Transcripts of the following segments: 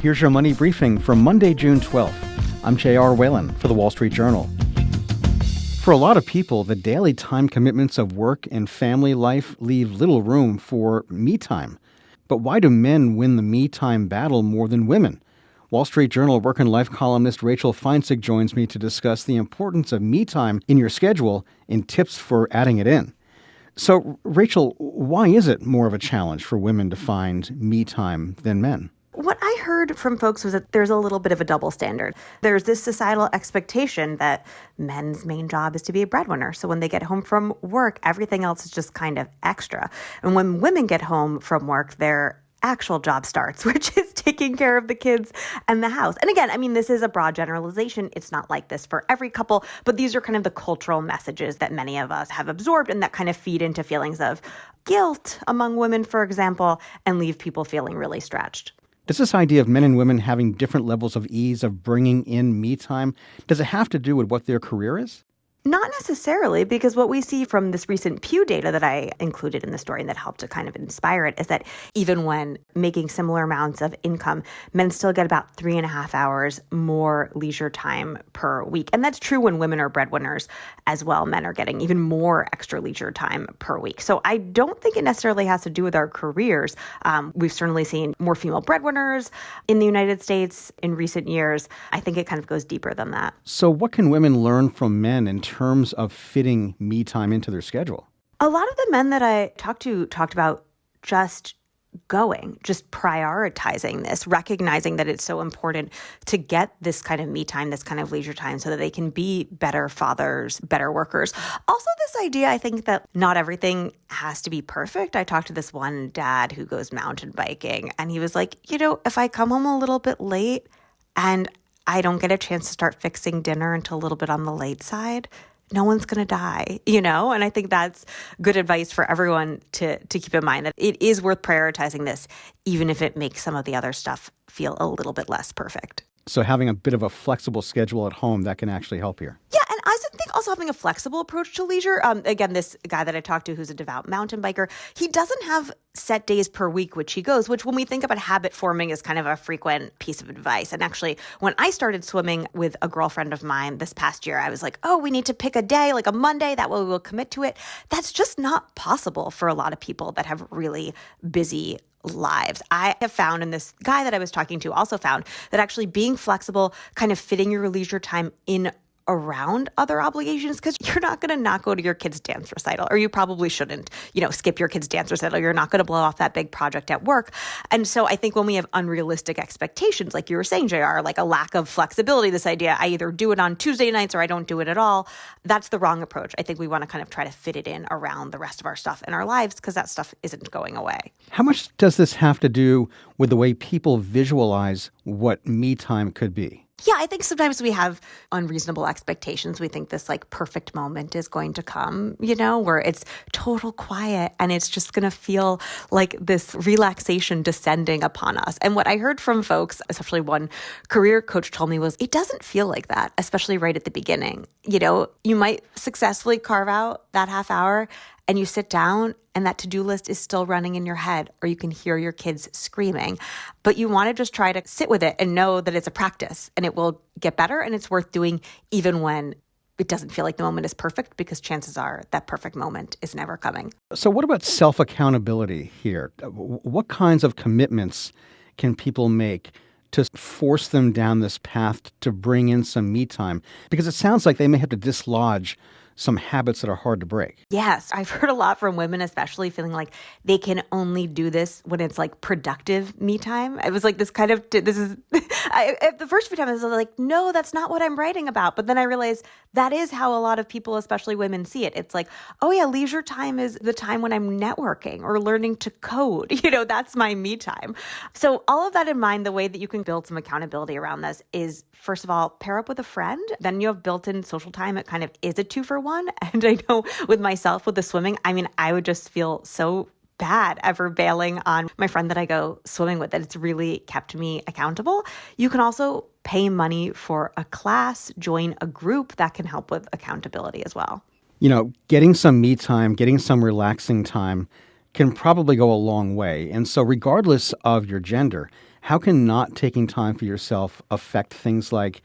here's your money briefing for Monday, June 12th. I'm J.R. Whalen for the Wall Street Journal. For a lot of people, the daily time commitments of work and family life leave little room for me time. But why do men win the me time battle more than women? Wall Street Journal work and life columnist Rachel Feintzeig joins me to discuss the importance of me time in your schedule and tips for adding it in. So, Rachel, why is it more of a challenge for women to find me time than men? What I heard from folks was that there's a little bit of a double standard. There's this societal expectation that men's main job is to be a breadwinner. So when they get home from work, everything else is just kind of extra. And when women get home from work, their actual job starts, which is taking care of the kids and the house. And again, I mean, this is a broad generalization. It's not like this for every couple, but these are kind of the cultural messages that many of us have absorbed and that kind of feed into feelings of guilt among women, for example, and leave people feeling really stretched. Does this idea of men and women having different levels of ease of bringing in me time, does it have to do with what their career is? Not necessarily, because what we see from this recent Pew data that I included in the story and that helped to kind of inspire it is that even when making similar amounts of income, men still get about 3.5 hours more leisure time per week. And that's true when women are breadwinners as well. Men are getting even more extra leisure time per week. So I don't think it necessarily has to do with our careers. We've certainly seen more female breadwinners in the United States in recent years. I think it kind of goes deeper than that. So what can women learn from men in terms of fitting me time into their schedule? A lot of the men that I talked about just prioritizing this, recognizing that it's so important to get this kind of me time, this kind of leisure time so that they can be better fathers, better workers. Also, this idea, I think that not everything has to be perfect. I talked to this one dad who goes mountain biking, and he was like, if I come home a little bit late and I don't get a chance to start fixing dinner until a little bit on the late side, no one's going to die, And I think that's good advice for everyone to keep in mind, that it is worth prioritizing this, even if it makes some of the other stuff feel a little bit less perfect. So having a bit of a flexible schedule at home, that can actually help here. Yeah, and I think also having a flexible approach to leisure. Again, this guy that I talked to who's a devout mountain biker, he doesn't have set days per week which he goes, which when we think about habit forming is kind of a frequent piece of advice. And actually, when I started swimming with a girlfriend of mine this past year, I was like, we need to pick a day, like a Monday, that way we'll commit to it. That's just not possible for a lot of people that have really busy lives. I have found, and this guy that I was talking to also found, that actually being flexible, kind of fitting your leisure time in around other obligations, because you're not going to not go to your kid's dance recital, or you probably shouldn't, skip your kid's dance recital. You're not going to blow off that big project at work. And so I think when we have unrealistic expectations, like you were saying, JR, like a lack of flexibility, this idea, I either do it on Tuesday nights or I don't do it at all, that's the wrong approach. I think we want to kind of try to fit it in around the rest of our stuff in our lives, because that stuff isn't going away. How much does this have to do with the way people visualize what me time could be? Yeah, I think sometimes we have unreasonable expectations. We think this perfect moment is going to come, where it's total quiet and it's just going to feel like this relaxation descending upon us. And what I heard from folks, especially one career coach told me, was it doesn't feel like that, especially right at the beginning. You might successfully carve out that half hour and you sit down and that to-do list is still running in your head, or you can hear your kids screaming. But you want to just try to sit with it and know that it's a practice and it will get better, and it's worth doing even when it doesn't feel like the moment is perfect, because chances are that perfect moment is never coming. So what about self-accountability here? What kinds of commitments can people make to force them down this path to bring in some me time? Because it sounds like they may have to dislodge some habits that are hard to break. Yes, I've heard a lot from women, especially feeling like they can only do this when it's productive me time. It was like this kind of, the first few times I was like, no, that's not what I'm writing about. But then I realized that is how a lot of people, especially women, see it. It's like, oh yeah, leisure time is the time when I'm networking or learning to code. That's my me time. So all of that in mind, the way that you can build some accountability around this is, first of all, pair up with a friend. Then you have built-in social time. It kind of is a 2-for-1. And I know with myself, with the swimming, I would just feel so bad ever bailing on my friend that I go swimming with, that it's really kept me accountable. You can also pay money for a class, join a group that can help with accountability as well. Getting some me time, getting some relaxing time can probably go a long way. And so regardless of your gender, How can not taking time for yourself affect things like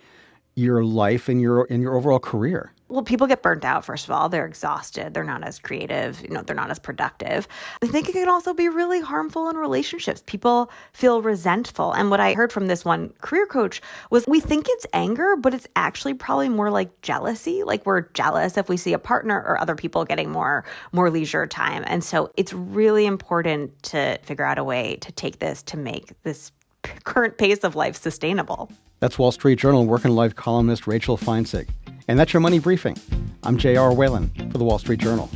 your life and your overall career? Well, people get burnt out, first of all. They're exhausted. They're not as creative. They're not as productive. I think it can also be really harmful in relationships. People feel resentful. And what I heard from this one career coach was we think it's anger, but it's actually probably more like jealousy. Like we're jealous if we see a partner or other people getting more leisure time. And so it's really important to figure out a way to take this to make this current pace of life sustainable. That's Wall Street Journal Work and Life columnist Rachel Feintzeig. And that's your Money Briefing. I'm J.R. Whalen for the Wall Street Journal.